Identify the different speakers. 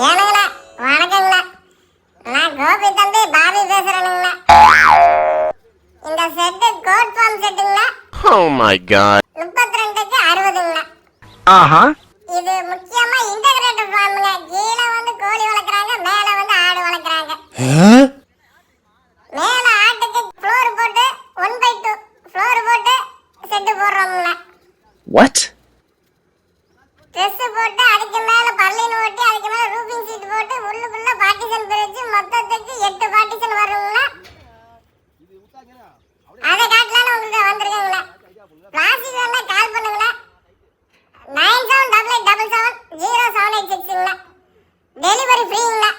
Speaker 1: ஏனுங்களா வணக்கங்களா, நான் கோபி தம்பி பாபி பேசுறேனுங்களா. இந்த செட்டு கோட் ஃபார்ம் செட்டுங்களா.
Speaker 2: Oh my god.
Speaker 1: 32க்கு 60ங்களா.
Speaker 2: ஆஹா.
Speaker 1: இது முக்கியமா இன்டகிரேட்டட் ஃபார்முங்க. கீழ வந்து கோழி வளர்க்கறாங்க, மேல வந்து ஆடு வளர்க்கறாங்க. மேல ஆட்டுக்கு ஃப்ளோர் போட்டு 1/2 ஃப்ளோர் போட்டு செட்டு போடுறோம்ங்களா.
Speaker 2: What?
Speaker 1: ட்ரெஸ் போட்டு அதுக்கு மேல பர்லின் ஓட்டி அதுக்கு மேல ரூஃபிங் சீட் போட்டு உள்ளுக்குள்ள பார்ட்டிஷன் பிரிச்சு மொத்தத்துக்கு 8 பார்ட்டிஷன் வருங்களா. அதை காட்டலான்னு உங்களுக்கு வந்திருக்கீங்களா. பிளாஸ்டிக் வேணா கால் பண்ணுங்களா. 9788770786ங்களா. டெலிவரி ஃப்ரீங்களா.